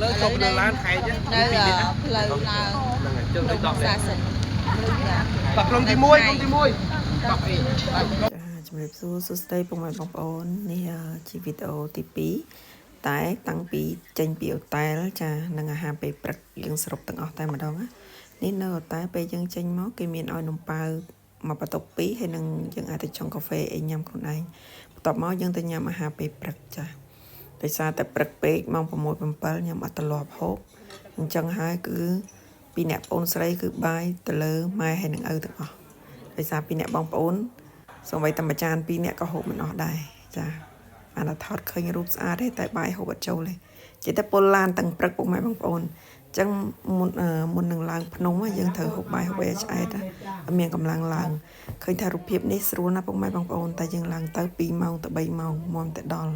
លើចុះនៅឡានខែចឹងនៅផ្លូវឡើងហ្នឹងហើយជើងទៅដកសាសិនបាក់ក្រុមទី1ក្រុមទី1បាក់អីចាជំរាបសួរសួស្តីពុកម៉ែបងប្អូននេះជាវីដេអូទី2តែតាំងពីចេញពីអូតែលចានឹងអាហារពេលព្រឹកយើងសរុបទាំងអស់តែម្ដងនេះនៅអូតែលពេលយើងចេញមកគេមានឲ្យនំប៉ាវមកបន្ទប់2ហើយនឹងយើងអាចទៅចុងកាហ្វេអីញ៉ាំខ្លួនឯងបន្ទាប់មកយើងទៅញ៉ាំអាហារពេលព្រឹកចាដោយសារតែព្រឹកពេកម៉ោង6 7ញ៉ាំអត់ទលាប់ហូបអញ្ចឹងហើយគឺពីអ្នកប្អូនស្រីគឺបាយទៅលើម៉ែហើយនឹងឪទាំងអស់ដោយសារពីអ្នកបងប្អូនសូម្បីតែមួយចាន2នាក់ក៏ហូបមិនអស់ដែរចាអានថតឃើញរូបស្អាតទេតែបាយហូបអត់ចូលទេចេះតែពលឡានទាំងព្រឹកពុកម៉ែបងប្អូនអញ្ចឹងមុននឹងឡើងភ្នំយើងត្រូវហូបបាយហូបអីឆ្អែតឲ្យមានកម្លាំងឡើងឃើញថារូបភាពនេះស្រួលណាស់ពុកម៉ែបងប្អូនតែយើងឡើងទៅ2ម៉ោងទៅ3ម៉ោងមុំតែដល់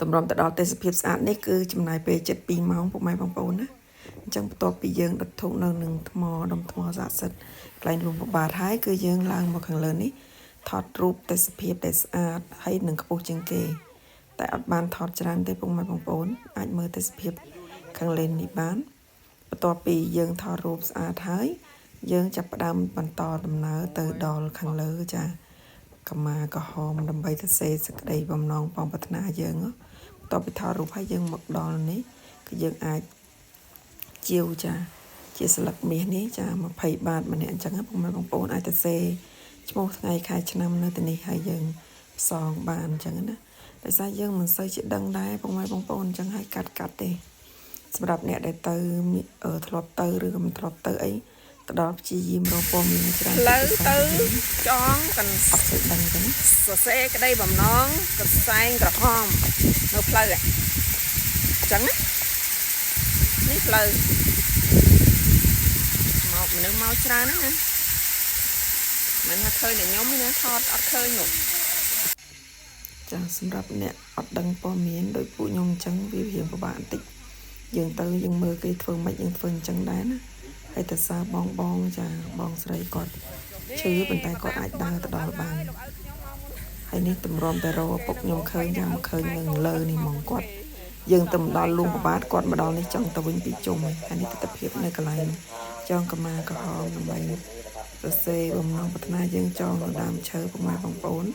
តម្រាំទៅដល់ទេសភាពស្អាតនេះគឺចំណាយពេលជិត2ម៉ោងពុកម៉ែបងប្អូនណាអញ្ចឹងបន្ទាប់ពីយើងដុតធូបនៅនឹងថ្មដុំថ្មស័ក្តិសិទ្ធិកន្លែងលំបបាទហើយគឺយើងឡើងមកខាងលើនេះថតរូបទេសភាពដែលស្អាតហើយនឹងខ្ពស់ជាងគេតែអត់បានថតច្រើនទេពុកម៉ែបងប្អូនអាចមើលទេសភាពខាងលើនេះបានបន្ទាប់ពីយើងថតរូបស្អាតហើយយើងចាប់ផ្ដើមបន្តដំណើរទៅដល់ខាងលើចាកម្មាក្រហមដើម្បីទៅសេសេចក្តីបំណងបងប្រាថ្នាយើងបន្ទាប់ពីថតរូបហើយយើងមកដល់នេះគឺយើងអាចជាវចាជាស្លឹកមាសនេះចា20 បាតម្នាក់អញ្ចឹងពុកម៉ែបងប្អូនអាចទៅសេឈ្មោះថ្ងៃខែឆ្នាំនៅទីនេះហើយយើងផ្សងបានអញ្ចឹងណាដោយសារយើងមិនសូវជាដឹងដែរពុកម៉ែបងប្អូនអញ្ចឹងហើយកាត់ទេសម្រាប់អ្នកដែលទៅធ្លាប់ទៅឬក៏មិនធ្លាប់ទៅអីទៅដល់ព្យាយាមរកព័ត៌មានច្រើនផ្លូវទៅចងកន្អត់សូវដឹងទេណាសរសេរក្តីបំណងកសែងក្រហមនៅផ្លូវអញ្ចឹងណានេះផ្លូវមកមនុស្សមកច្រើនណាមិនថាឃើញតែខ្ញុំទេណាថតអត់ឃើញនោះចាសម្រាប់អ្នកអត់ដឹងព័ត៌មានដោយពួកខ្ញុំអញ្ចឹងវារៀងពិបាកបន្តិចយើងទៅយើងមើលគេធ្វើមិនយើងធ្វើអញ្ចឹងដែរណាហើយទៅសារបងចាបងស្រីគាត់ឈឺប៉ុន្តែគាត់អាចដើរទៅដល់បានហើយនេះតម្រាំតែរកពុកខ្ញុំឃើញយ៉ាងមកឃើញនឹងលើនេះហ្មងគាត់យើងទៅមកដល់លួងប្របាទគាត់មកដល់នេះចង់ទៅវិញពីជុំហើយនេះទស្សនភាពនៅកន្លែងចងកម្មាក្រហមដើម្បីសរសេរបំណងប្រាថ្នាយើងចងនៅដើមឈើពុកម៉ែបងប្អូន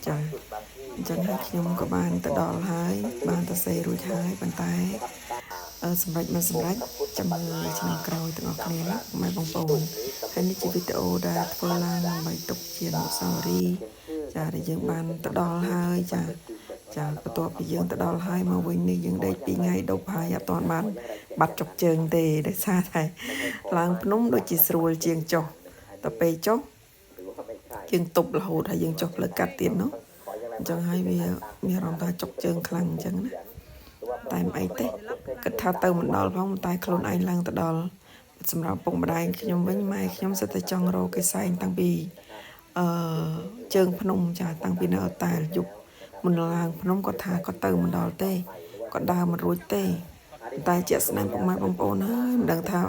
ចាអញ្ចឹងហើយខ្ញុំក៏បានទៅដល់ហើយបានទៅសេរួចហើយប៉ុន្តែសម្រាប់មិនសម្រាប់ចាំមើលឆ្នាំក្រោយទាំងអស់គ្នាណាម៉ែបងប្អូនហើយនេះជាវីដេអូដែលធ្វើឡើងដើម្បីទុកជាអនុស្សាវរីយ៍ចាដែលយើងបានទៅដល់ហើយចាបន្ទាប់ពីយើងទៅដល់ហើយមកវិញនេះយើងដេក2ថ្ងៃដប់ហើយអត់ទាន់បានបាត់ចុកជើងទេដោយសារតែឡើងភ្នំដូចជាស្រួលជាងចុះទៅពេលចុះយើងទប់រហូតហើយយើងចុះផ្លូវកាត់ទៀតនោះអញ្ចឹងហើយវាមានអារម្មណ៍ថាចុកជើងខ្លាំងអញ្ចឹងណាតែមិនអីទេគិតថាទៅមិនដល់ផងតែខ្លួនឯងឡើងទៅដល់សម្រាប់ពុកម្ដាយខ្ញុំវិញម៉ែខ្ញុំសិតតែចង់រកគេសែងតាំងពីជើងភ្នំចាតាំងពីនៅអតែលយប់មុនឡើងភ្នំគាត់ថាគាត់ទៅមិនដល់ទេគាត់ដើរមិនរួចទេតែជាក់ស្ដែងពុកម៉ែបងប្អូនហើយមិនដឹងថា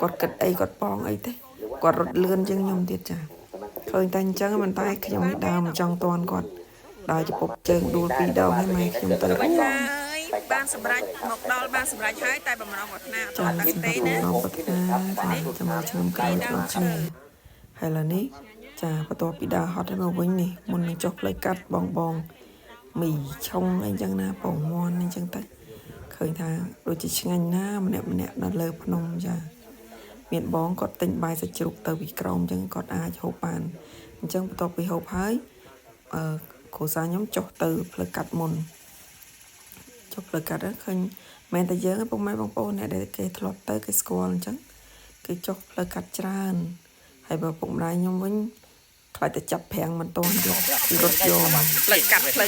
គាត់គិតអីគាត់ប៉ងអីទេគាត់រត់លឿនជាងខ្ញុំទៀតចាឃើញតែអញ្ចឹងមិនតែខ្ញុំនេះដើរមិនចង់តន់គាត់ដើរជពុកជើងដួល2ដងហើយម៉ែខ្ញុំទៅបានសម្រេចមកដល់បានសម្រេចហើយតែបំណងប្រាថ្នាអត់តាំងទេណាបំណងប្រាថ្នាចាំមកឆ្នាំក្រោយដល់គ្នាហើយឥឡូវនេះចាបន្ទាប់ពីដើរហត់ហើយមកវិញនេះមុននឹងចុះផ្លូវកាត់បងមីឆុងអីចឹងណាពងមាន់អីចឹងទៅឃើញថាដូចជាឆ្ងាញ់ណាម្នាក់នៅលើភ្នំចាមានបងគាត់ទិញបាយសាច់ជ្រូកទៅពីក្រោមចឹងគាត់អាចហូបបានអញ្ចឹងបន្ទាប់ពីហូបហើយគ្រូសាខ្ញុំចុះទៅផ្លូវកាត់មុនចុះផ្លូវកាត់ឃើញមែនតែយើងពុកម៉ែបងប្អូនអ្នកដែលគេធ្លាប់ទៅគេស្គាល់អញ្ចឹងគេចុះផ្លូវកាត់ច្រើនហើយបើពុកម្ដាយខ្ញុំវិញខ្លាចតែចាប់ប្រាំងមិនតន់ទៀតរត់យកផ្លូវកាត់នេះ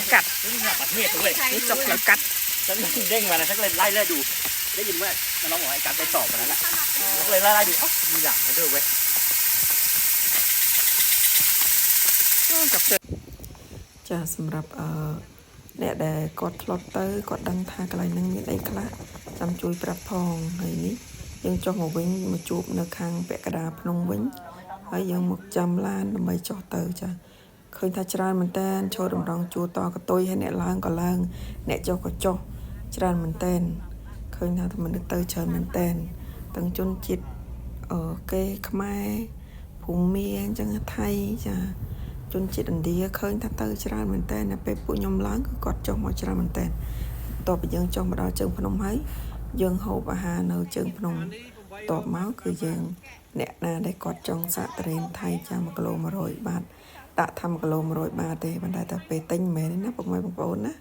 ចុះផ្លូវកាត់ចឹងដេញមកណាchắc lênไล่เลยดูได้ยินว่าน้องบอกให้การไปสอบมาแล้วแหละเลยไล่ดูมีหลังให้ด้วยเว้ยចាសម្រាប់អ្នកដែលគាត់ធ្លាប់ទៅគាត់ដឹងថាកន្លែងហ្នឹងមានអីខ្លះចាំជួយប្រាប់ផងហើយនេះយើងចុះមកវិញមកជួបនៅខាងពាក់កណ្ដាលភ្នំវិញហើយយើងមកចាំឡានដើម្បីចុះទៅចាឃើញថាច្រើនមែនតើឈរតម្រង់ជួរតកតុយហើយអ្នកឡើងក៏ឡើងអ្នកចុះក៏ចុះច្រើនមែនតើ ឃើញថាតែមនុស្សទៅច្រើនមែនតើទាំងជនជាតិគេខ្មែរភូមាអញ្ចឹងថៃចាជនជាតិឥណ្ឌាឃើញថាទៅច្រើនមែនតើពេលពួកខ្ញុំឡើងគឺគាត់ចុះមកច្រើនមែនតើតបពីយើងចុះមកដល់ជើងភ្នំហើយយើងហូបអាហារនៅជើងភ្នំតបមកគឺយើងអ្នកណាដែលគាត់ចង់សាកត្រេនថៃចា1គីឡូ100 បាតដាក់ថា1គីឡូ100 បាតទេប៉ុន្តែតែពេលទិញមិនមែនទេណាពុកម៉ែបងប្អូនណា